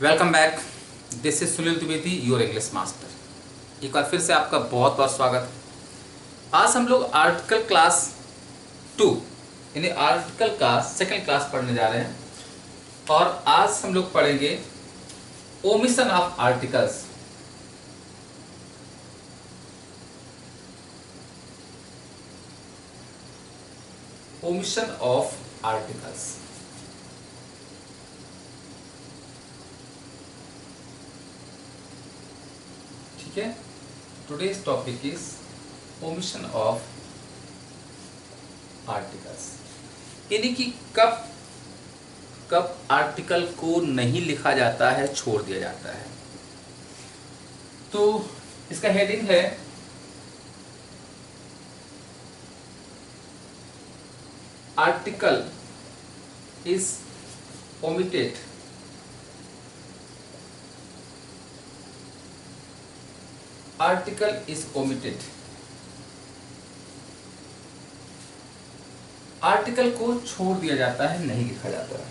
Welcome back. This is Sunil Dwivedi, your English master. एक बार फिर से आपका बहुत बहुत स्वागत है। आज हम लोग आर्टिकल क्लास 2 यानी आर्टिकल का सेकंड क्लास पढ़ने जा रहे हैं और आज हम लोग पढ़ेंगे omission of articles. Omission of articles. ठीक है, today's topic is omission of articles, यानी कि कब कब आर्टिकल को नहीं लिखा जाता है, छोड़ दिया जाता है। तो इसका हेडिंग है article is omitted article is omitted. Article को छोड़ दिया जाता है, नहीं लिखा जाता है।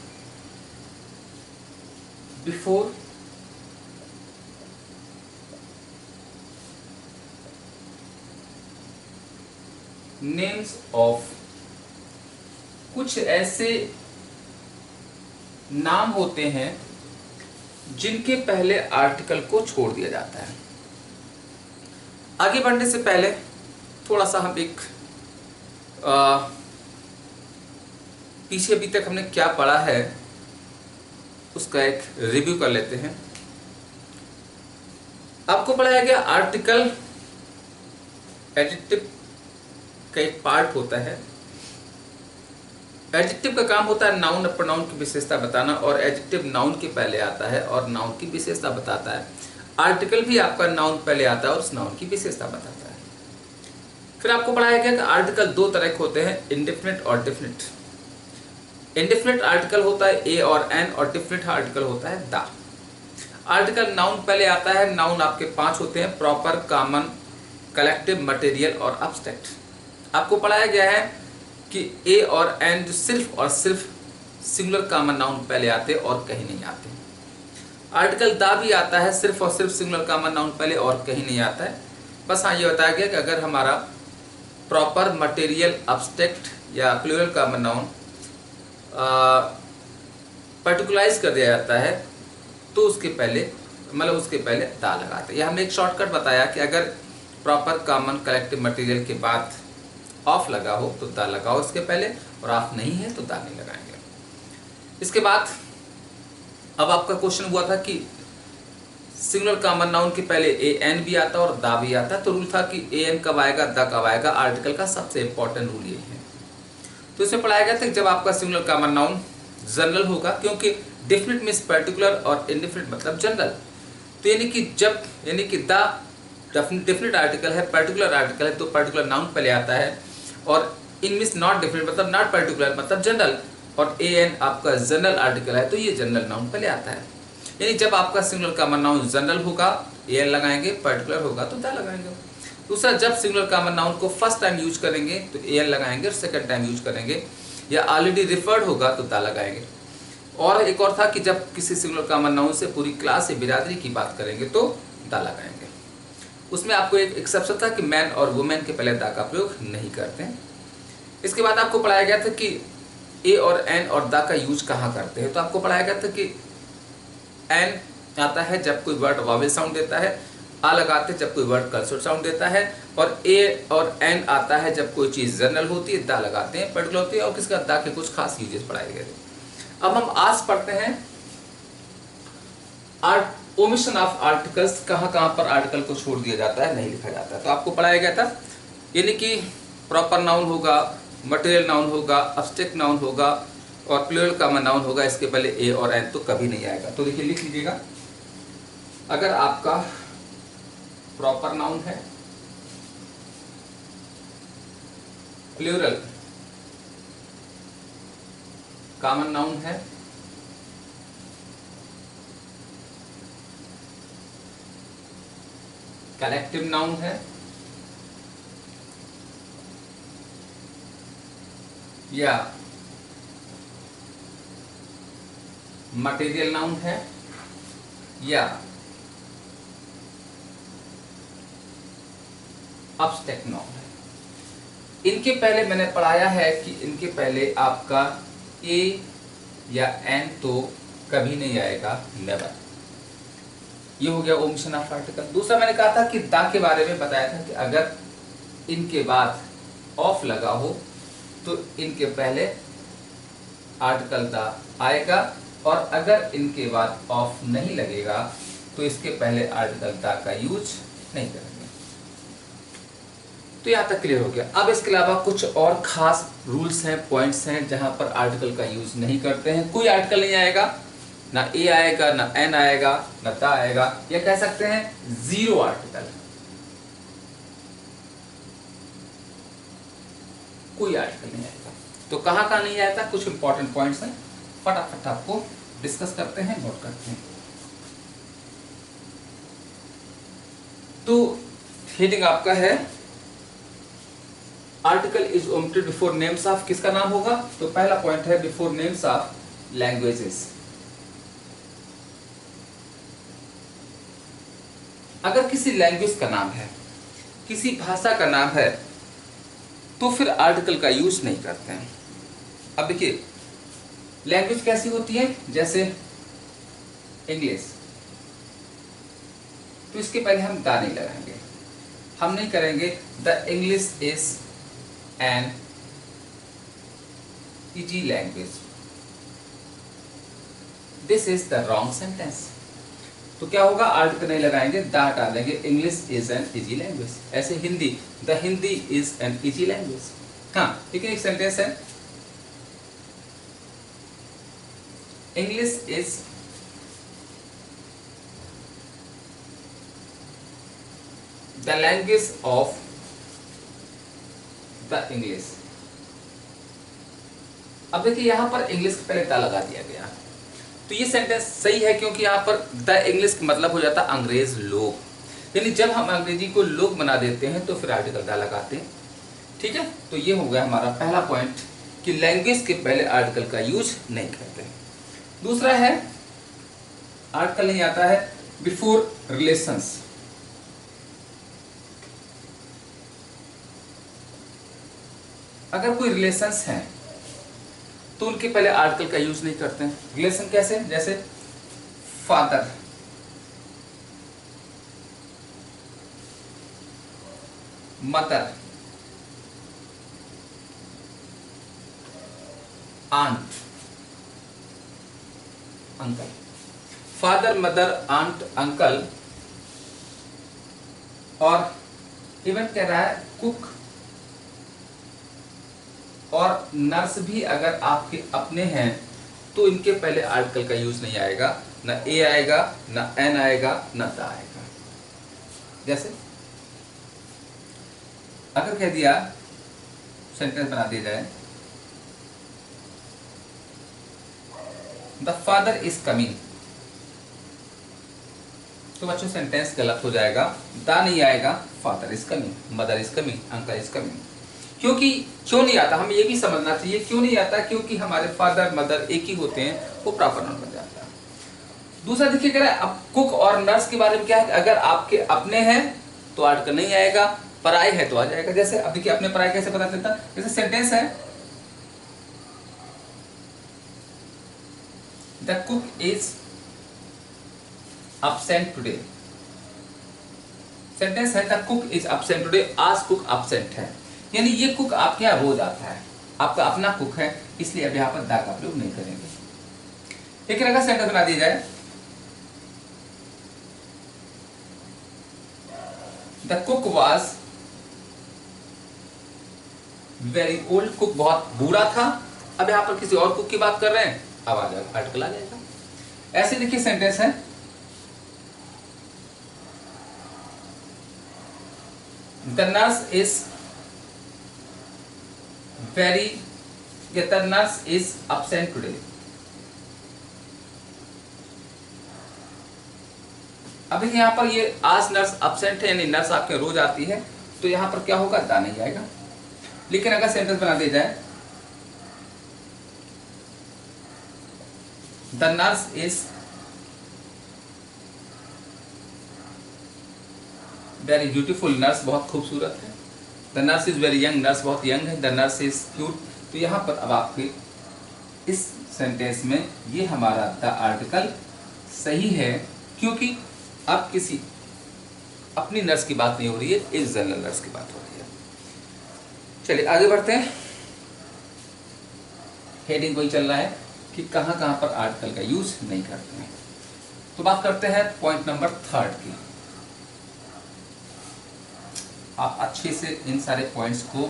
बिफोर नेम्स ऑफ, कुछ ऐसे नाम होते हैं जिनके पहले आर्टिकल को छोड़ दिया जाता है। आगे बढ़ने से पहले थोड़ा सा हम एक पीछे अभी तक हमने क्या पढ़ा है उसका एक रिव्यू कर लेते हैं। आपको पढ़ाया गया आर्टिकल एडजेक्टिव का एक पार्ट होता है। एडजेक्टिव का काम होता है नाउन और प्रोनाउन की विशेषता बताना, और एडजेक्टिव नाउन के पहले आता है और नाउन की विशेषता बताता है। आर्टिकल भी आपका नाउन पहले आता है और उस नाउन की विशेषता बताता है। फिर आपको पढ़ाया गया कि आर्टिकल दो तरह के होते हैं, इंडेफिनिट और डेफिनिट। इंडेफिनिट आर्टिकल होता है ए और एन, और डेफिनिट आर्टिकल होता है द। आर्टिकल नाउन पहले आता है। नाउन आपके 5 होते हैं, प्रॉपर, कॉमन, कलेक्टिव, मटेरियल और अब्स्ट्रैक्ट। आपको पढ़ाया गया है कि ए और एन जो सिर्फ और सिर्फ सिंगुलर कॉमन नाउन पहले आते और कहीं नहीं आते। आर्टिकल दा भी आता है, सिर्फ और सिर्फ सिंगुलर कॉमन नाउन पहले और कहीं नहीं आता है। बस हाँ, ये बताया गया कि अगर हमारा प्रॉपर, मटेरियल, अब्स्ट्रैक्ट या प्लूरल कॉमन नाउन पर्टिकुलराइज कर दिया जाता है तो उसके पहले दा लगाते हैं। या हमने एक शॉर्टकट बताया कि अगर प्रॉपर, कॉमन, कलेक्टिव, मटेरियल के बाद ऑफ लगा हो तो दा लगाओ इसके पहले, और ऑफ नहीं है तो दा नहीं लगाएंगे। इसके बाद अब आपका क्वेश्चन हुआ था कि सिंगुलर कॉमन नाउन के पहले ए एन भी आता और दा भी आता, तो रूल था कि ए एन कब आएगा, दा कब आएगा। आर्टिकल का सबसे इंपॉर्टेंट रूल ये है। तो इसमें पढ़ाया गया था कि जब आपका सिंगुलर कॉमन नाउन जनरल होगा, क्योंकि डेफिनिट मींस पर्टिकुलर और इंडेफिनिट मतलब जनरल, तो यानी कि द डेफिनिट आर्टिकल है, पर्टिकुलर आर्टिकल है, तो पर्टिकुलर नाउन पहले आता है, और इन मींस नॉट डेफिनिट मतलब नॉट पर्टिकुलर मतलब जनरल, और ए एन आपका जनरल आर्टिकल है तो ये जनरल नाउन पहले आता है। यानी जब आपका सिंगुलर कॉमन नाउन जनरल होगा ए एन लगाएंगे, पर्टिकुलर होगा तो द लगाएंगे। दूसरा, जब सिंगुलर कॉमन नाउन को फर्स्ट टाइम यूज करेंगे तो ए एन लगाएंगे, और सेकंड टाइम यूज करेंगे या ऑलरेडी रिफर्ड होगा तो दा लगाएंगे। और एक और था कि जब किसी सिंगुलर कॉमन नाउन से पूरी क्लास या बिरादरी की बात करेंगे तो दा लगाएंगे। उसमें आपको एक एक्सेप्शन था कि मैन और वुमेन के पहले दा का प्रयोग नहीं करते हैं। इसके बाद आपको पढ़ाया गया था कि ए और एन और दा का यूज कहाँ करते हैं। तो आपको पढ़ाया गया था कि एन आता है जब कोई वर्ड वॉवेल साउंड देता है, आ लगाते हैं जब कोई वर्ड कंसोनेंट साउंड देता है, और ए और एन आता है जब कोई चीज़ जनरल होती है, दा लगाते हैं, पर्टिकुलर होती है, और किसका दा के कुछ खास यूजेस पढ़ाए गए थे। अब हम आज पढ़ते हैं ओमिशन ऑफ आर्टिकल्स, कहाँ कहाँ पर आर्टिकल को छोड़ दिया जाता है, नहीं लिखा जाता है। तो आपको पढ़ाया गया था यानी कि प्रॉपर नाउन होगा, मटेरियल नाउन होगा, अब्स्ट्रैक्ट नाउन होगा और प्लूरल कॉमन नाउन होगा, इसके पहले ए और एन तो कभी नहीं आएगा। तो देखिए, लिख लीजिएगा, अगर आपका प्रॉपर नाउन है, प्लूरल कॉमन नाउन है, कलेक्टिव नाउन है, या मटेरियल नाउन है, या अब्स्ट्रैक्ट नाउन है। इनके पहले मैंने पढ़ाया है कि इनके पहले आपका ए या एन तो कभी नहीं आएगा, नेवर। ये हो गया ओमिशन ऑफ आर्टिकल। दूसरा मैंने कहा था कि दा के बारे में बताया था कि अगर इनके बाद ऑफ लगा हो तो इनके पहले आर्टिकल दा आएगा, और अगर इनके बाद ऑफ नहीं लगेगा तो इसके पहले आर्टिकल दा का यूज नहीं करेंगे। तो यहां तक क्लियर हो गया। अब इसके अलावा कुछ और खास रूल्स हैं, पॉइंट्स हैं जहां पर आर्टिकल का यूज नहीं करते हैं। कोई आर्टिकल नहीं आएगा, ना ए आएगा, ना एन आएगा, ना दा आएगा, या कह सकते हैं जीरो आर्टिकल, कोई आर्टिकल नहीं आएगा। तो कहां नहीं आएगा, कुछ इंपॉर्टेंट पॉइंट्स हैं, फटाफट आपको डिस्कस करते हैं, नोट करते हैं। तो हेडिंग आपका है article is omitted before names of, किसका नाम होगा? तो पहला पॉइंट है बिफोर नेम्स ऑफ लैंग्वेजेस। अगर किसी लैंग्वेज का नाम है, किसी भाषा का नाम है, तो फिर आर्टिकल का यूज नहीं करते हैं। अब देखिए लैंग्वेज कैसी होती है, जैसे इंग्लिश, तो इसके पहले हम दा नहीं लगाएंगे, हम नहीं करेंगे the English is an easy language, this is the wrong sentence. तो क्या होगा, आर्टिकल नहीं लगाएंगे, द हटा देंगे, English is an easy language. ऐसे Hindi, the Hindi is an easy language. हाँ, लेकिन एक सेंटेंस है, English is the language of the English. अब देखिए यहां पर इंग्लिश के पहले द लगा दिया गया, तो ये सेंटेंस सही है, क्योंकि यहां पर द इंग्लिश का मतलब हो जाता है अंग्रेज लोग। यानी जब हम अंग्रेजी को लोग बना देते हैं तो फिर आर्टिकल द लगाते हैं। ठीक है, तो ये हो गया हमारा पहला पॉइंट कि लैंग्वेज के पहले आर्टिकल का यूज नहीं करते। दूसरा है, आर्टिकल नहीं आता है बिफोर रिलेशंस। अगर कोई रिलेशंस हैं तो उनके पहले आर्टिकल का यूज नहीं करते हैं। रिलेशन कैसे, जैसे father, mother, aunt, uncle. Father, mother, aunt, uncle, और इवन कह रहा है कुक और नर्स भी अगर आपके अपने हैं तो इनके पहले आर्टिकल का यूज नहीं आएगा, ना ए आएगा, ना एन आएगा, ना दा आएगा। जैसे अगर कह दिया, सेंटेंस बना दिया जाए, द फादर इज कमिंग, तो बच्चों सेंटेंस गलत हो जाएगा, दा नहीं आएगा, father is coming, mother is coming, uncle is coming. क्योंकि क्यों नहीं आता, हमें ये भी समझना चाहिए क्यों नहीं आता, क्योंकि हमारे फादर मदर एक ही होते हैं, वो प्रॉपर नाउन बन जाता है। दूसरा देखिए कह रहा है, अब कुक और नर्स के बारे में क्या है, अगर आपके अपने हैं तो आर्टिकल नहीं आएगा, पराए है तो आ जाएगा। जैसे अब देखिए अपने पराए कैसे पता चलता, जैसे सेंटेंस है, the cook is absent today. Sentence है the cook is absent today, आज कुक absent है, यानी ये कुक आपके यहाँ रोज आता है, आपका अपना कुक है, इसलिए अब यहाँ पर दा का प्रयोग नहीं करेंगे। एक रखा सेंटेंस बना दिया जाए, the cook was very old, cook बहुत बूढ़ा था। अब यहाँ पर किसी और कुक की बात कर रहे हैं, अब आ जाएगा, आर्टिकल आ जाएगा। ऐसे देखिए सेंटेंस है, the nurse is very, the nurse is absent today. अब यहाँ पर ये आज नर्स absent है, यानी नर्स आपके रोज आती है, तो यहाँ पर क्या होगा, दा नहीं आएगा। लेकिन अगर सेंटेंस बना दिया जाए, the nurse is very beautiful, nurse बहुत खूबसूरत है। The nurse is very young, nurse बहुत यंग है। The nurse is cute. तो यहाँ पर अब आपके इस सेंटेंस में ये हमारा द आर्टिकल सही है, क्योंकि अब किसी अपनी नर्स की बात नहीं हो रही है, इस जनरल नर्स की बात हो रही है। चलिए आगे बढ़ते हैं। हेडिंग वही चल रहा है कि कहाँ कहाँ पर आर्टिकल का यूज नहीं करते हैं। तो बात करते हैं पॉइंट नंबर 3 की। आप अच्छे से इन सारे पॉइंट्स को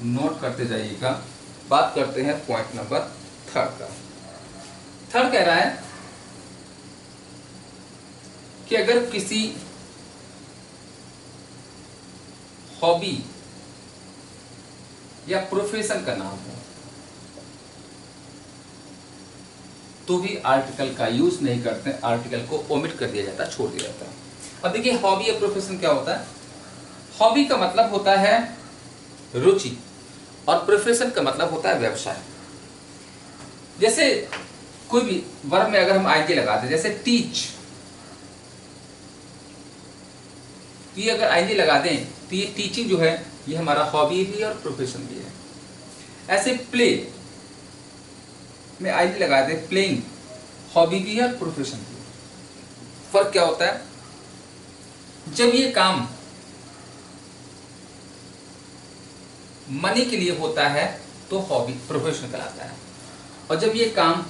नोट करते जाइएगा। बात करते हैं पॉइंट नंबर 3 का। 3 कह रहा है कि अगर किसी हॉबी या प्रोफेशन का नाम हो तो भी आर्टिकल का यूज नहीं करते, आर्टिकल को ओमिट कर दिया जाता है, छोड़ दिया जाता है। अब देखिए हॉबी या प्रोफेशन क्या होता है। हॉबी का मतलब होता है रुचि और प्रोफेशन का मतलब होता है व्यवसाय। जैसे कोई भी वर्ब में अगर हम आईटी लगा दें, जैसे टीच, तो ये अगर आईटी लगा दें तो ये टीचिंग जो है ये हमारा हॉबी भी है और प्रोफेशन भी है। ऐसे प्ले में आईटी लगा दें, प्लेइंग हॉबी भी है और प्रोफेशन भी है। फर्क क्या होता है, जब ये काम मनी के लिए होता है तो हॉबी प्रोफेशन कहलाता है, और जब ये काम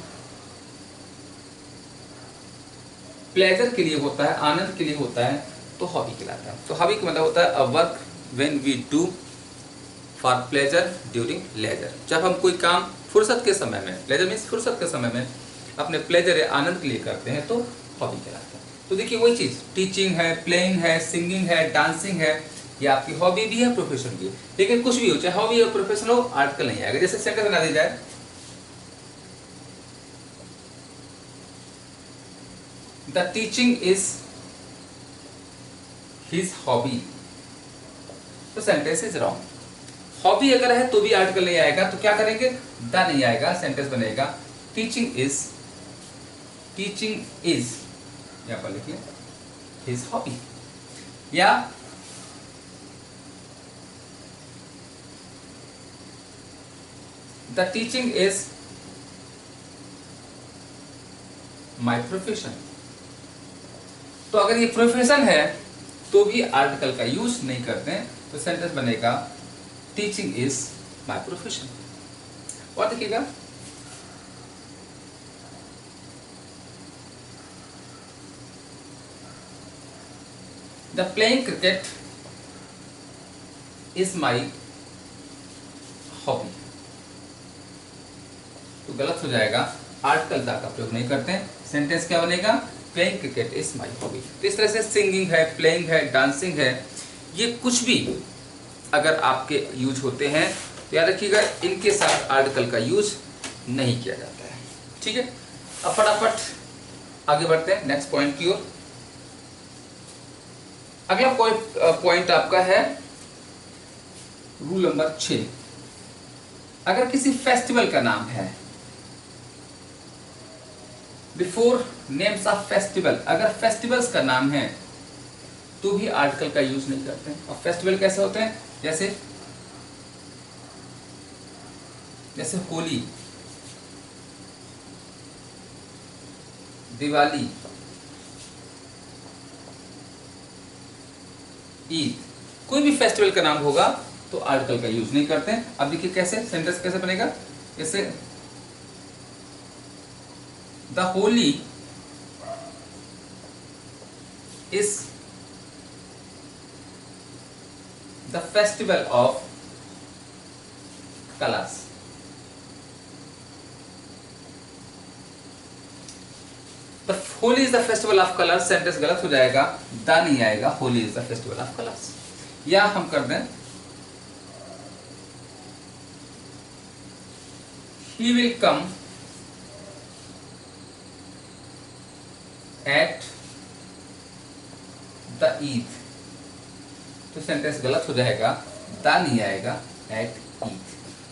प्लेजर के लिए होता है, आनंद के लिए होता है, तो हॉबी कहलाता है। तो हॉबी का मतलब होता है a work when we do for pleasure during leisure. जब हम कोई काम फुर्सत के समय में, प्लेजर मीन्स फुर्सत के समय में अपने प्लेजर या आनंद के लिए करते हैं तो हॉबी कहलाता है। तो देखिए वही चीज, टीचिंग है, प्लेइंग है, सिंगिंग है, डांसिंग है, ये आपकी हॉबी भी है, प्रोफेशन भी है। लेकिन कुछ भी हो, चाहे हॉबी और प्रोफेशन हो, आर्टिकल नहीं आएगा। जैसे सेंटेंस बना दी जाए, the teaching is his hobby, तो सेंटेंस इज रॉन्ग। हॉबी अगर है तो भी आर्टिकल नहीं आएगा, तो क्या करेंगे, द नहीं आएगा, सेंटेंस बनेगा टीचिंग इज यहां पर लिखिए हिज हॉबी, या the teaching is my profession. तो अगर ये प्रोफेशन है तो भी आर्टिकल का यूज नहीं करते हैं, तो सेंटेंस बनेगा टीचिंग इज माय प्रोफेशन। और देखिएगा the playing cricket is my hobby, तो गलत हो जाएगा, आर्टिकल द का प्रयोग नहीं करते हैं। सेंटेंस क्या बनेगा, playing cricket is my hobby. तो इस तरह से सिंगिंग है, प्लेइंग है, डांसिंग है, ये कुछ भी अगर आपके यूज होते हैं तो याद रखिएगा इनके साथ आर्टिकल का यूज नहीं किया जाता है। ठीक है, अब फटाफट आगे बढ़ते हैं नेक्स्ट पॉइंट की ओर। अगला पॉइंट आपका है रूल नंबर 6। अगर किसी फेस्टिवल का नाम है, बिफोर नेम्स ऑफ फेस्टिवल, अगर फेस्टिवल्स का नाम है तो भी आर्टिकल का यूज नहीं करते हैं। और फेस्टिवल कैसे होते हैं, जैसे होली, दिवाली, ईद, कोई भी फेस्टिवल का नाम होगा तो आर्टिकल का यूज नहीं करते हैं। अब देखिए कैसे, सेंटेंस कैसे बनेगा, जैसे the Holi is the festival of colours. The Holi is the festival of colours, sentence गलत हो जाएगा, द नहीं आएगा, Holi is the festival of colours. या हम कर दें he will come at the Eid, तो सेंटेंस गलत हो जाएगा, द नहीं आएगा, एट ईद।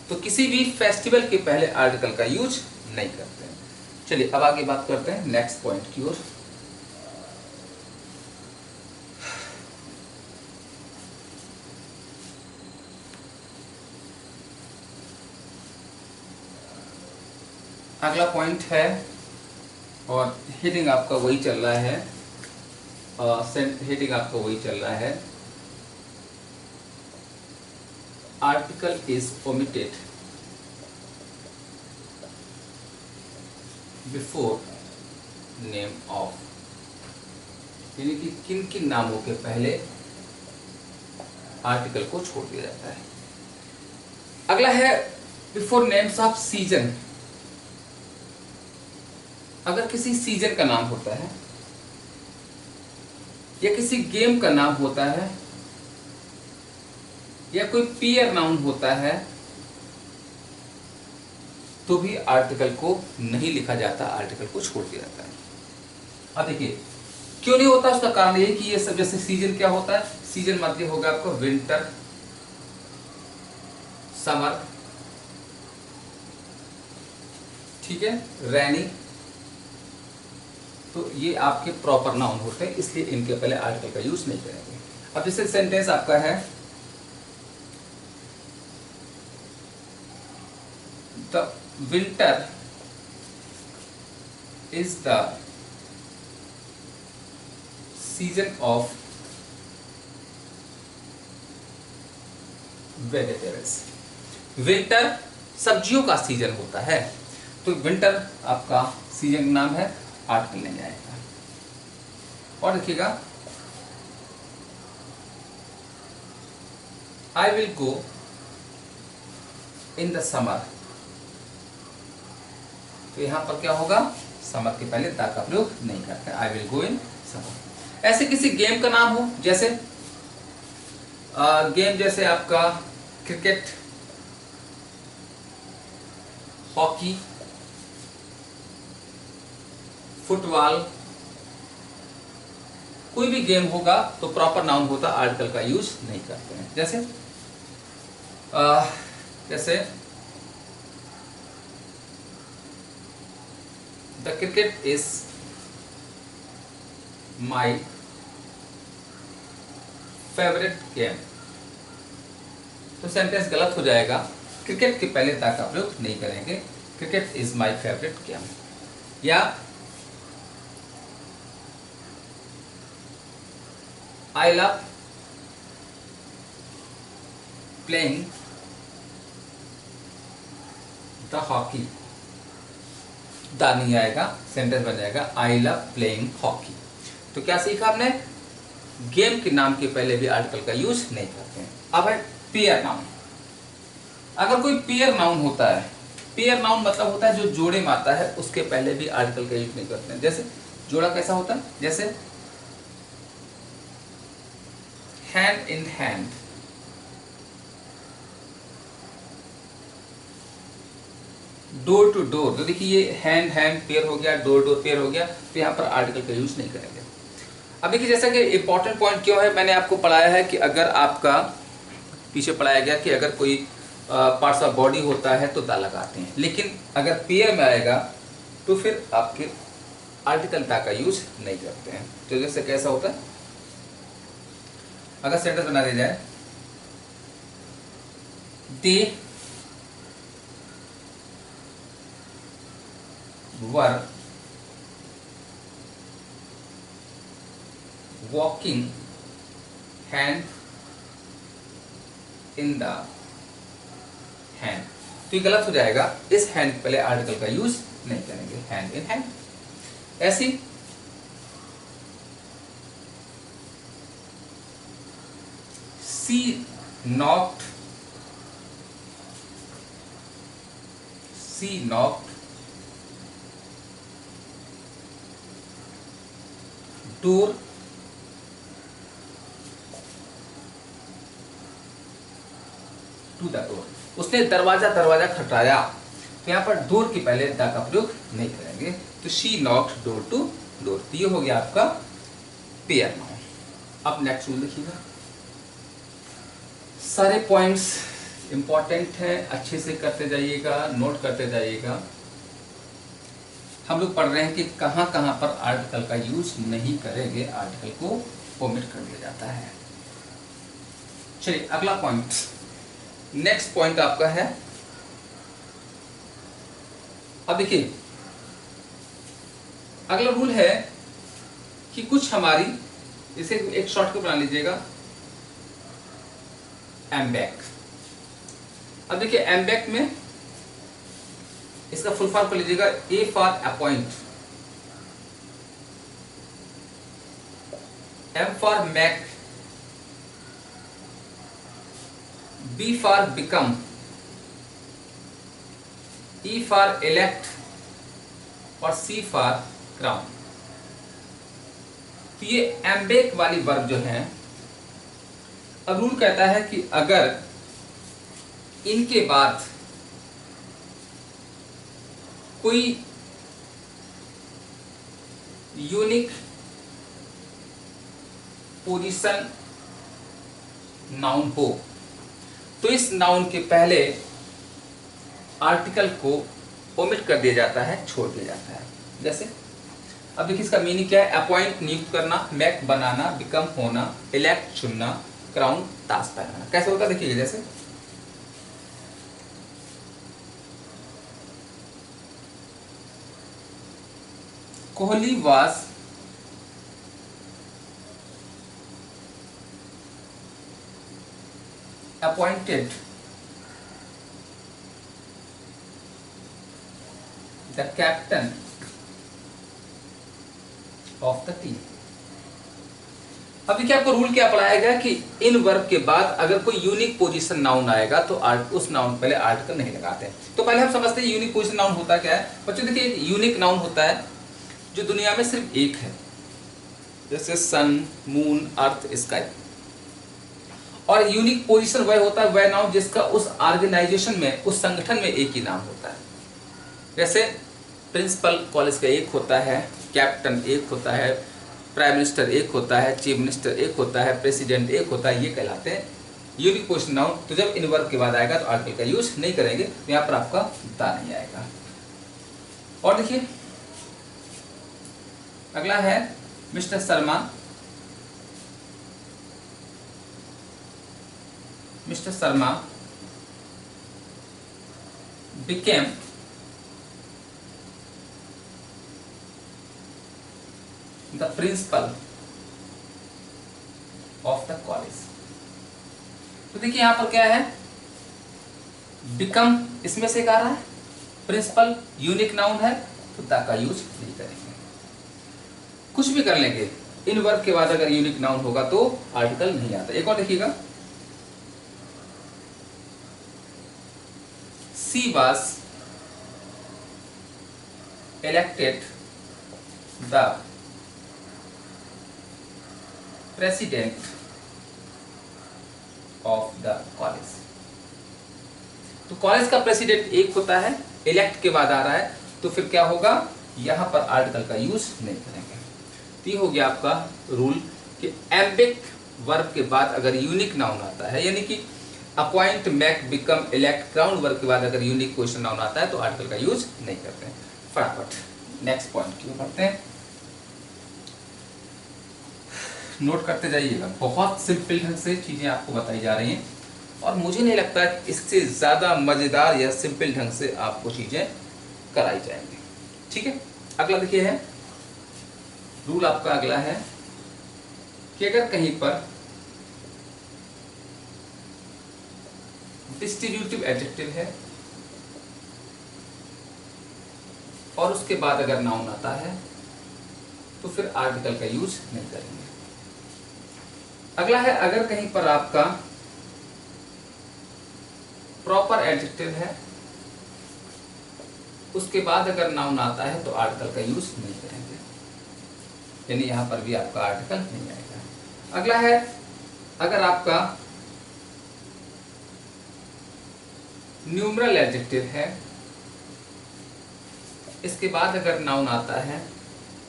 तो किसी भी फेस्टिवल के पहले आर्टिकल का यूज नहीं करते हैं। चलिए अब आगे बात करते हैं नेक्स्ट पॉइंट की ओर। अगला पॉइंट है और हेडिंग आपका वही चल रहा है, हेडिंग आपका वही चल रहा है, article is omitted before name of, यानी कि किन किन नामों के पहले आर्टिकल को छोड़ दिया जाता है। अगला है बिफोर नेम्स ऑफ सीजन। अगर किसी सीजन का नाम होता है या किसी गेम का नाम होता है या कोई पियर नाउन होता है तो भी आर्टिकल को नहीं लिखा जाता, आर्टिकल को छोड़ दिया जाता है। अब देखिए क्यों नहीं होता, उसका कारण ये कि ये सब, जैसे सीजन क्या होता है, सीजन मतलब होगा आपको विंटर, समर, ठीक है, रैनी, तो ये आपके प्रॉपर नाउन होते हैं, इसलिए इनके पहले आर्टिकल का यूज नहीं करेंगे। अब जैसे सेंटेंस आपका है the winter is the season of vegetables. Winter सब्जियों का सीजन होता है, तो विंटर आपका सीजन का नाम है, आर्टिकल नहीं आएगा। और देखिएगा I will go in the summer, तो यहां पर क्या होगा, समर के पहले द का प्रयोग नहीं करते, I will go in summer. ऐसे किसी गेम का नाम हो, जैसे गेम जैसे आपका क्रिकेट, हॉकी, फुटबॉल, कोई भी गेम होगा तो प्रॉपर नाउन होता, आर्टिकल का यूज नहीं करते हैं। जैसे जैसे the cricket is my favourite game, तो सेंटेंस गलत हो जाएगा, क्रिकेट के पहले द का प्रयोग नहीं करेंगे, cricket is my favourite game. या I love playing the hockey, the नहीं आएगा, सेंटेंस बन जाएगा आई लव प्लेइंग हॉकी। तो क्या सीखा आपने, गेम के नाम के पहले भी आर्टिकल का यूज नहीं करते हैं। अब है पेयर नाउन। अगर कोई पेयर नाउन होता है, पेयर नाउन मतलब होता है जो जोड़े में आता है, उसके पहले भी आर्टिकल का यूज नहीं करते हैं। जैसे जोड़ा कैसा होता है, जैसे hand in hand, door to door, तो देखिए ये हैंड हैंड पेयर हो गया, डोर डोर पेयर हो गया, तो यहाँ पर आर्टिकल का यूज नहीं करेंगे। अब देखिए जैसा कि इंपॉर्टेंट पॉइंट क्यों है, मैंने आपको पढ़ाया है कि अगर आपका पीछे पढ़ाया गया कि अगर कोई पार्ट्स ऑफ बॉडी होता है तो दा लगाते हैं, लेकिन अगर पेयर में आएगा तो फिर आपके आर्टिकल दा का यूज नहीं करते हैं। तो जैसे कैसा होता है, अगर सेंटेंस बना दिया जाए they were walking hand in the hand, तो ये गलत हो जाएगा, इस हैंड पहले आर्टिकल का यूज नहीं करेंगे, हैंड इन हैंड। ऐसी she knocked door to the door, उसने दरवाजा खटखटाया, तो यहाँ पर डोर के पहले द का प्रयोग नहीं करेंगे, तो she knocked door to door. तो ये हो गया आपका पेयर नाउन। अब नेक्स्ट रूल देखिएगा, सारे पॉइंट्स इंपॉर्टेंट हैं, अच्छे से करते जाइएगा, नोट करते जाइएगा। हम लोग पढ़ रहे हैं कि कहां कहां पर आर्टिकल का यूज नहीं करेंगे, आर्टिकल को ओमिट कर दिया जाता है। चलिए अगला पॉइंट, नेक्स्ट पॉइंट आपका है अब देखिए अगला रूल है कि कुछ हमारी, इसे एक शॉर्टकट बना लीजिएगा, एमबैक। अब देखिए एमबैक में इसका फुल फॉर्म कर लीजिएगा, A for appoint, M for make, B for become, E for elect और सी फॉर क्राउन। तो ये एम्बेक वाली वर्ब जो है, अब रूल कहता है कि अगर इनके बाद कोई यूनिक पोजीशन नाउन हो तो इस नाउन के पहले आर्टिकल को ओमिट कर दिया जाता है, छोड़ दिया जाता है। जैसे अब देखिए इसका मीनिंग क्या है, अपॉइंट नियुक्त करना, मैक बनाना, बिकम होना, इलेक्ट चुनना, क्राउन ताज पहनाना। कैसे होता है देखिए, जैसे Kohli was appointed the captain of the team। अब देखिए आपको रूल क्या पढ़ाया गया कि इन वर्ब के बाद अगर कोई यूनिक पोजीशन नाउन आएगा तो उस नाउन पहले आर्टिकल नहीं लगाते। तो पहले हम समझते हैं यूनिक पोजीशन नाउन होता क्या है। बच्चों देखिए यूनिक नाउन होता है जो दुनिया में सिर्फ एक है, जैसे सन, मून, अर्थ, स्काई। और यूनिक पोजीशन वह होता है, वह नाउन जिसका उस ऑर्गेनाइजेशन में, उस संगठन में एक ही नाम होता है। जैसे प्रिंसिपल कॉलेज का एक होता है, कैप्टन एक होता है, प्राइम मिनिस्टर एक होता है, चीफ मिनिस्टर एक होता है, प्रेसिडेंट एक होता है। ये कहलाते हैं यूनिक पोजीशन नाउन। तो जब इन वर्ब के बाद आएगा तो आर्टिकल का यूज नहीं करेंगे, तो यहाँ पर आपका दा नहीं आएगा। और देखिए अगला है mister Sharma, mister Sharma became the principal of the college। तो देखिए यहां पर क्या है, बिकम इसमें से आ रहा है, प्रिंसिपल यूनिक नाउन है तो द का यूज नहीं करेंगे। कुछ भी कर लेंगे, इन वर्ब के बाद अगर यूनिक नाउन होगा तो आर्टिकल नहीं आता। एक और देखिएगा, सी was elected the president of the college। तो कॉलेज का प्रेसिडेंट एक होता है, इलेक्ट के बाद आ रहा है, तो फिर क्या होगा, यहां पर आर्टिकल का यूज नहीं करेंगे। तो ये हो गया आपका रूल कि एम्बिक वर्ब के बाद अगर यूनिक नाउन आता है, यानी कि appoint, make, become, elect, crown verb के बाद अगर यूनिक पोजीशन नाउन आता है तो आर्टिकल का यूज नहीं करते हैं। फटाफट नेक्स्ट पॉइंट क्यों करते हैं, नोट करते जाइएगा। बहुत सिंपल ढंग से चीजें आपको बताई जा रही हैं और मुझे नहीं लगता इससे ज्यादा मजेदार या सिंपल ढंग से आपको चीजें कराई जाएंगी। ठीक है, अगला देखिए है रूल आपका, अगला है कि अगर कहीं पर डिस्ट्रीब्यूटिव एडजेक्टिव है और उसके बाद अगर नाउन आता है तो फिर आर्टिकल का यूज नहीं करेंगे। अगला है अगर कहीं पर आपका प्रॉपर एडजेक्टिव है, उसके बाद अगर नाउन आता है तो आर्टिकल का यूज नहीं करेंगे, यानी यहां पर भी आपका आर्टिकल नहीं आएगा। अगला है अगर आपका न्यूमरल एडजेक्टिव है, इसके बाद अगर नाउन आता है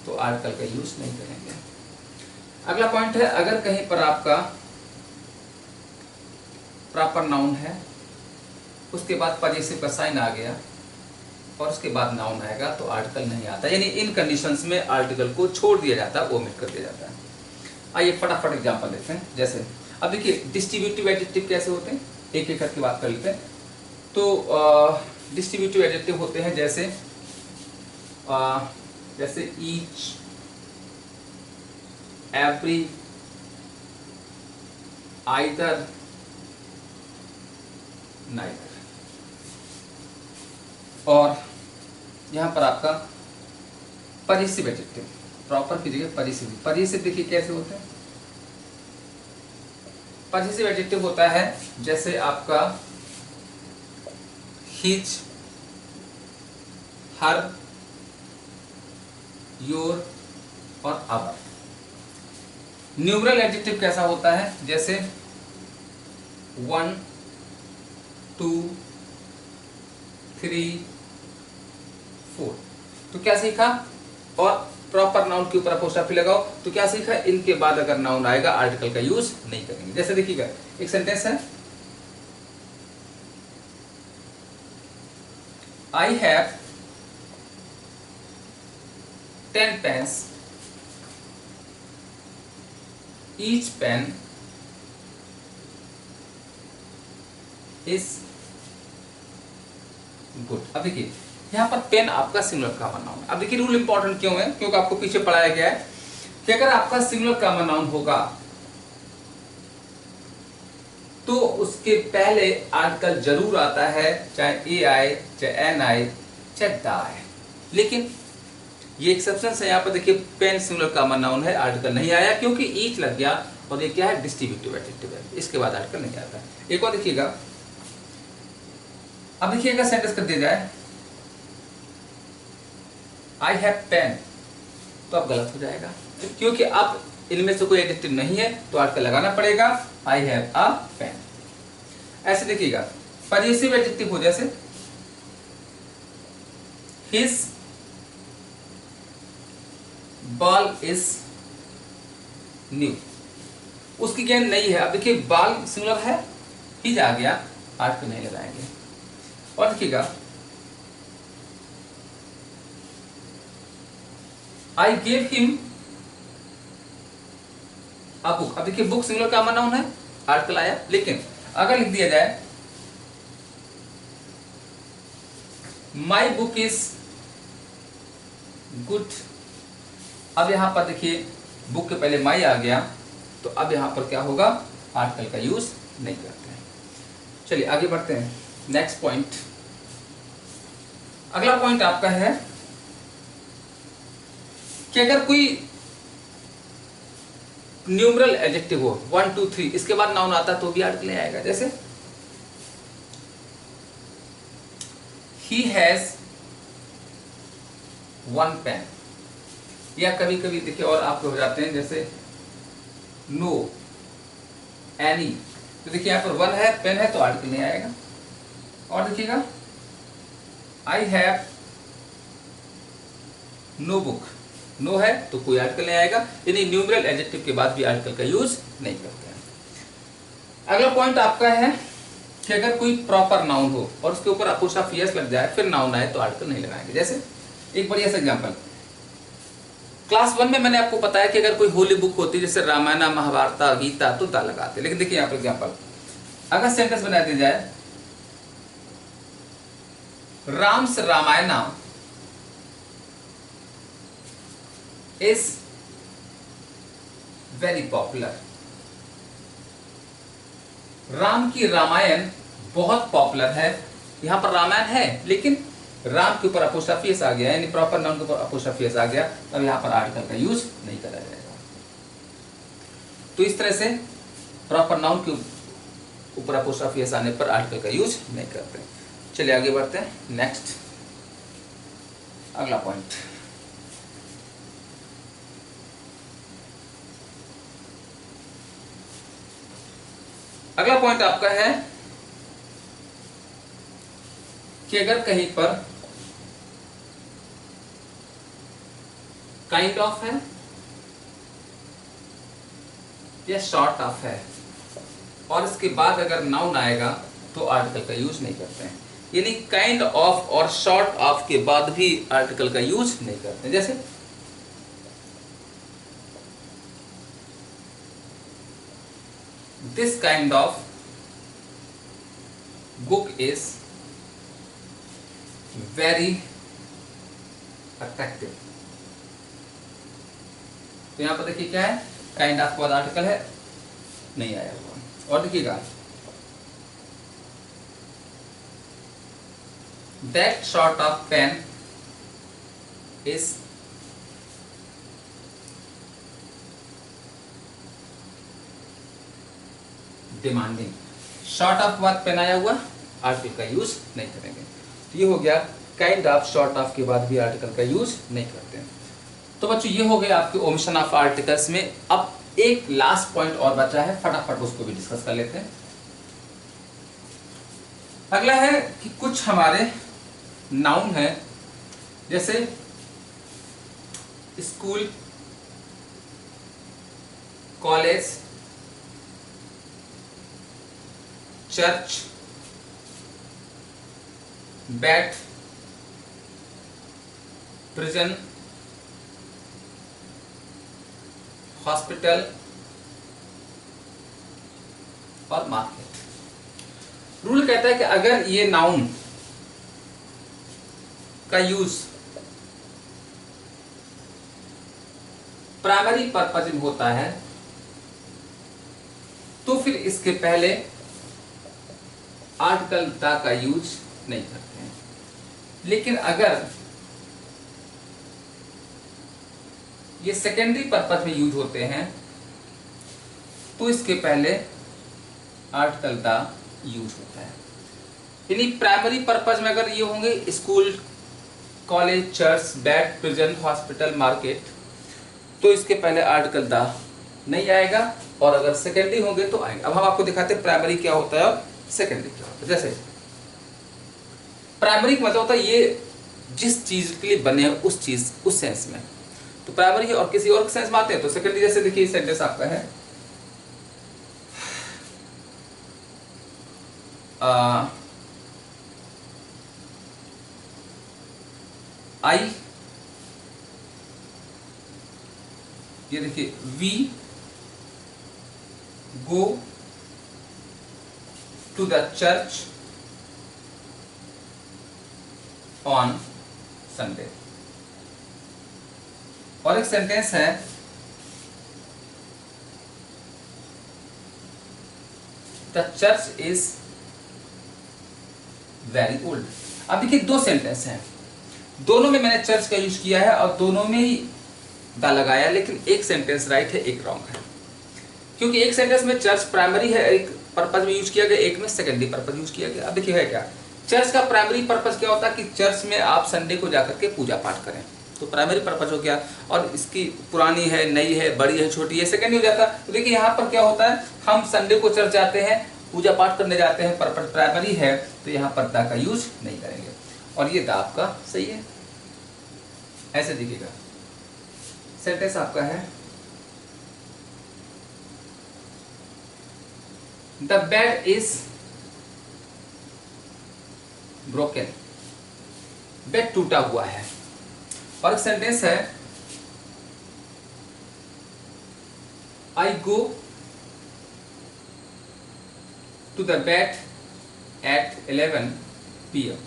तो आर्टिकल का यूज नहीं करेंगे। अगला पॉइंट है अगर कहीं पर आपका प्रॉपर नाउन है, उसके बाद पजेसिव का साइन आ गया और उसके बाद नाउन आएगा तो आर्टिकल नहीं आता, यानी इन कंडीशंस में आर्टिकल को छोड़ दिया जाता है, ओमिट कर दिया जाता है। आइए फटाफट एग्जांपल लेते हैं। जैसे अब देखिए डिस्ट्रीब्यूटिव एडजेक्टिव कैसे होते हैं, एक एक करके बात कर लेते हैं। तो डिस्ट्रीब्यूटिव एडजेक्टिव होते हैं जैसे जैसे ईच, एवरी, आइदर, नाइदर। और यहां पर आपका परिसिव एडजेक्टिव, प्रॉपर की जगह परिसिव। परिसिव देखिए कैसे होते हैं। परिसिव एडजेक्टिव होता है जैसे आपका हिज, हर, योर और अवर। न्यूमरल एडजेक्टिव कैसा होता है, जैसे 1, 2, 3, 4। तो क्या सीखा, और प्रॉपर नाउन के ऊपर अपोस्ट्रोफी लगाओ, तो क्या सीखा, इनके बाद अगर नाउन आएगा आर्टिकल का यूज नहीं करेंगे। जैसे देखिएगा एक सेंटेंस है, I have 10 pens, each pen is good. अब देखिए यहाँ पर पेन आपका सिंगुलर कॉमन नाउन है। अब देखिए रूल इंपॉर्टेंट क्यों है, क्योंकि आपको पीछे पढ़ाया गया है कि अगर आपका सिंगुलर कॉमन नाउन होगा तो उसके पहले आर्टिकल जरूर आता है, चाहे ए आए, चाहे एन आए, चाहे द आए। लेकिन ये एक्सेप्शन है, यहाँ पर देखिए पेन सिंगुलर कॉमन नाउन है, आर्टिकल नहीं आया क्योंकि ईच लग गया, और ये क्या है, डिस्ट्रीब्यूटिव एडजेक्टिव है, इसके बाद आर्टिकल नहीं आता है। एक और देखिएगा, अब देखिएगा सेंटेंस कर दिया जाए आई हैव पेन, तो अब गलत हो जाएगा क्योंकि अब इनमें से कोई एडजेक्टिव नहीं है, तो आर्टिकल लगाना पड़ेगा, आई हैव अ पेन। ऐसे देखिएगा पजेसिव एडजेक्टिव हो, जैसे हिज बॉल इज न्यू, उसकी गेंद नई है। अब देखिए बॉल सिंगुलर है, हिज आ गया, आर्टिकल नहीं लगाएंगे। और देखिएगा I gave him a book. अब देखिए बुक सिंगुलर कॉमन नाउन है, आर्टिकल आया। लेकिन अगर लिख दिया जाए माई बुक इज गुड, अब यहां पर देखिए बुक के पहले माई आ गया, तो अब यहां पर क्या होगा, आर्टिकल का यूज नहीं करते हैं। चलिए आगे बढ़ते हैं, नेक्स्ट पॉइंट। अगला पॉइंट आपका है कि अगर कोई न्यूमरल एडजेक्टिव हो 1, 2, 3, इसके बाद नाउन आता तो भी आर्टिकल नहीं आएगा। जैसे ही हैज 1 पेन, या कभी कभी देखिए और आपके हो जाते हैं जैसे नो, एनी, तो देखिए यहां पर 1 है, पेन है, तो आर्टिकल नहीं आएगा। और देखिएगा I have no book, no है तो कोई आर्टिकल नहीं आएगा, यानी न्यूमरल एडजेक्टिव के बाद भी आर्टिकल का यूज नहीं करते हैं। अगला पॉइंट आपका है कि अगर कोई प्रॉपर नाउन हो और उसके ऊपर अपोस्ट्रोफी एस लग जाए फिर नाउन आए तो आर्टिकल नहीं लगाएंगे। जैसे एक बढ़िया सा एग्जांपल, क्लास 1 में मैंने आपको बताया कि अगर कोई होली बुक होती है जैसे रामायण, महाभारत, गीता, तो ता लगाते। लेकिन देखिए यहाँ पर एग्जांपल, अगर सेंटेंस बना दी जाए Ram's Ramayan is very popular, Ram की रामायण बहुत पॉपुलर है। यहां पर रामायण है लेकिन राम के ऊपर अपोस्ट्रोफी एस आ गया, यानी प्रॉपर नाउन के ऊपर अपोस्ट्रोफी एस आ गया, तब यहां पर आर्टिकल का यूज नहीं करा जाएगा। तो इस तरह से प्रॉपर नाउन के ऊपर अपोस्ट्रोफी एस आने पर आर्टिकल का यूज नहीं करते। चलिए आगे बढ़ते हैं, नेक्स्ट अगला पॉइंट। अगला पॉइंट आपका है कि अगर कहीं पर काइंड ऑफ है या शॉर्ट ऑफ है और इसके बाद अगर नाउन आएगा तो आर्टिकल का यूज नहीं करते हैं, यानी काइंड ऑफ और शॉर्ट ऑफ के बाद भी आर्टिकल का यूज नहीं करते हैं। जैसे this kind of book is very attractive. तो यहां पर देखिए क्या है, काइंड ऑफ बाद आर्टिकल है, नहीं आया हुआ। और देखिएगा, that sort of pen is demanding. Short of बाद पेन आया हुआ, आर्टिकल का यूज नहीं करेंगे। तो ये हो गया काइंड ऑफ, शॉर्ट ऑफ के बाद भी आर्टिकल का यूज नहीं करते हैं। तो बच्चों ये हो गया आपके ओमिशन ऑफ आर्टिकल्स में। अब एक लास्ट पॉइंट और बचा है, फटाफट उसको भी डिस्कस कर लेते हैं। अगला है कि कुछ हमारे नाउन है, जैसे school, college, church, bat, prison, hospital और मार्केट। रूल कहता है कि अगर ये नाउन का यूज प्राइमरी पर्पज में होता है तो फिर इसके पहले आर्टिकल द का यूज नहीं करते हैं। लेकिन अगर ये सेकेंडरी पर्पज में यूज होते हैं तो इसके पहले आर्टिकल द यूज होता है। यानी प्राइमरी पर्पज में अगर ये होंगे school, college, church, bat, prison, hospital, market, तो इसके पहले आर्टिकल द नहीं आएगा, और अगर सेकेंडरी होंगे तो आएगा। अब हम आपको दिखाते हैं प्राइमरी क्या होता है और सेकेंडरी क्या होता है। जैसे प्राइमरी का मतलब होता है ये जिस चीज के लिए बने हैं उस चीज, उस सेंस में, तो प्राइमरी है। और किसी और सेंस में आते हैं तो सेकेंडरी। जैसे देखिए सेंटेंस आपका है, आई, ये देखिए we go to the church on Sunday. और एक सेंटेंस है, the church is very old. अब देखिए दो सेंटेंस हैं, दोनों में मैंने चर्च का यूज किया है और दोनों में ही द लगाया, लेकिन एक सेंटेंस राइट है, एक रॉन्ग है। क्योंकि एक सेंटेंस में चर्च प्राइमरी है, एक पर्पज में यूज किया गया, एक में सेकेंडरी पर्पज यूज किया गया। अब देखिए है क्या, चर्च का प्राइमरी पर्पज क्या होता है कि चर्च में आप संडे को जाकर के पूजा पाठ करें, तो प्राइमरी पर्पज हो गया। और इसकी पुरानी है, नई है, बड़ी है, छोटी है, सेकेंडरी हो जाता। तो देखिए यहाँ पर क्या होता है, हम संडे को चर्च जाते हैं, पूजा पाठ करने जाते हैं, पर्पज प्राइमरी है, तो यहाँ पर द का यूज नहीं करेंगे। और ये द आपका सही है। ऐसे दिखेगा सेंटेंस आपका है, the bed is broken, bed टूटा हुआ है। और एक सेंटेंस है, I go to the bed at 11 PM,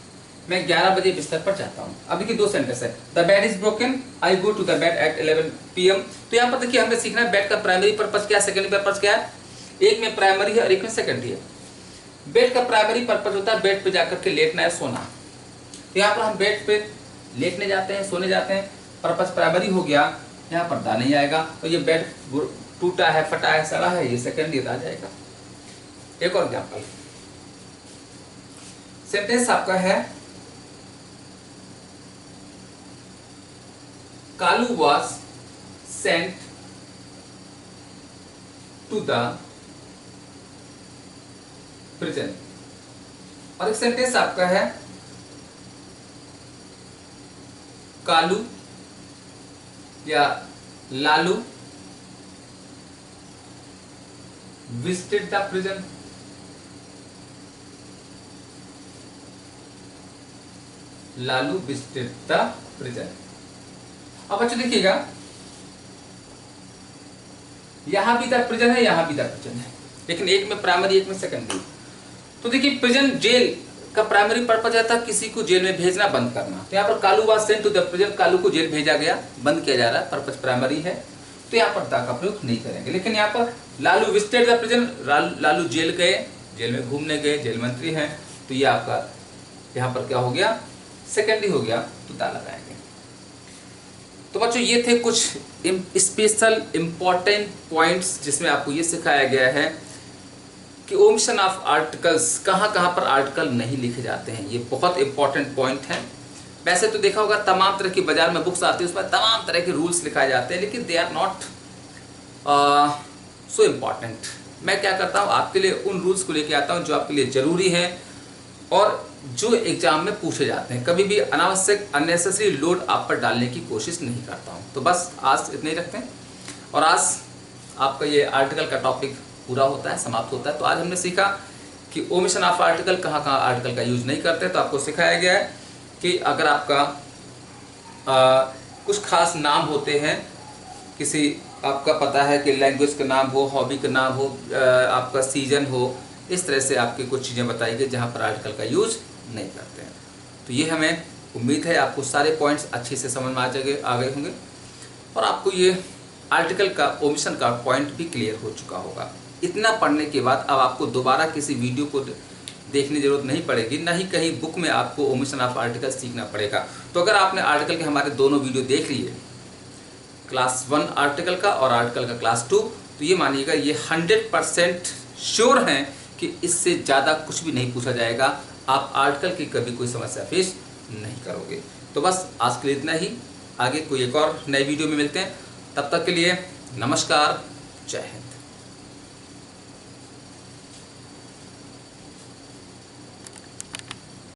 मैं 11 बजे बिस्तर पर जाता हूं। अब देखिए दो सेंटेंस है, the bed is broken, I go to the bed at 11 PM। तो यहाँ पर देखिए हमें सीखना है बेड का प्राइमरी पर्पज क्या है, सेकेंडरी पर्पज क्या है। एक में प्राइमरी है और एक में सेकेंडरी है। बेड का प्राइमरी पर्पज होता है बेड पे जाकर के लेटना है, सोना। तो यहाँ पर हम बेड पे लेटने जाते हैं, सोने जाते हैं, पर्पज प्राइमरी हो गया, यहाँ पर द नहीं आएगा। तो ये बेड टूटा है, फटा है, सड़ा है, ये सेकेंडरी द आ जाएगा। एक और एग्जाम्पल, सेंटेंस आपका है, Kalu was sent to the prison। और एक सेंटेंस आपका है, कालू या Lalu visited the prison। Lalu visited the prison। अब बच्चों देखिएगा, यहां भी द प्रिजन है, यहां भी द प्रिजन है, लेकिन एक में प्राइमरी एक में सेकेंडरी। तो देखिए प्रिजन जेल का प्राइमरी पर्पज था किसी को जेल में भेजना बंद करना। तो यहाँ पर Kalu was sent to the prison, Kalu को जेल भेजा गया, बंद किया जा रहा है, पर्पज प्राइमरी है, तो यहाँ पर दा का प्रयोग नहीं करेंगे। लेकिन यहाँ पर Lalu visited the prison, Lalu jail गए, जेल में घूमने गए, जेल मंत्री हैं, तो ये आपका यहाँ पर क्या हो गया, सेकेंडरी हो गया, तो दा लगाएंगे। तो बच्चों ये थे कुछ स्पेशल इंपॉर्टेंट पॉइंट्स जिसमें आपको ये सिखाया गया है कि ओमिशन ऑफ आर्टिकल्स, कहाँ कहाँ पर आर्टिकल नहीं लिखे जाते हैं, ये बहुत इंपॉर्टेंट पॉइंट है। वैसे तो देखा होगा तमाम तरह की बाजार में बुक्स आती है, उसमें तमाम तरह के रूल्स लिखाए जाते हैं, लेकिन they are not so important. मैं क्या करता हूँ, आपके लिए उन रूल्स को लेके आता हूँ जो आपके लिए ज़रूरी है और जो एग्जाम में पूछे जाते हैं। कभी भी अनावश्यक अननेसेसरी लोड आप पर डालने की कोशिश नहीं करता हूँ। तो बस आज इतने ही रखते हैं और आज आपका ये आर्टिकल का टॉपिक पूरा होता है, समाप्त होता है। तो आज हमने सीखा कि ओमिशन ऑफ आर्टिकल, कहाँ कहाँ आर्टिकल का यूज नहीं करते। तो आपको सिखाया गया है कि अगर आपका कुछ खास नाम होते हैं, किसी आपका पता है कि लैंग्वेज का नाम हो, हॉबी का नाम हो, आपका सीजन हो, इस तरह से आपकी कुछ चीज़ें बताई गई जहाँ पर आर्टिकल का यूज नहीं करते हैं। तो ये हमें उम्मीद है आपको सारे पॉइंट्स अच्छे से समझ में आ गए होंगे और आपको ये आर्टिकल का ओमिशन का पॉइंट भी क्लियर हो चुका होगा। इतना पढ़ने के बाद अब आपको दोबारा किसी वीडियो को देखने की जरूरत नहीं पड़ेगी, ना ही कहीं बुक में आपको ओमिशन ऑफ आर्टिकल सीखना पड़ेगा। तो अगर आपने आर्टिकल के हमारे दोनों वीडियो देख लिए, क्लास 1 आर्टिकल का और आर्टिकल का क्लास 2, तो ये मानिएगा ये 100% श्योर हैं कि इससे ज़्यादा कुछ भी नहीं पूछा जाएगा, आप आर्टिकल की कभी कोई समस्या फेस नहीं करोगे। तो बस आज के लिए इतना ही, आगे कोई एक और नए वीडियो में मिलते हैं, तब तक के लिए नमस्कार, जय हिंद।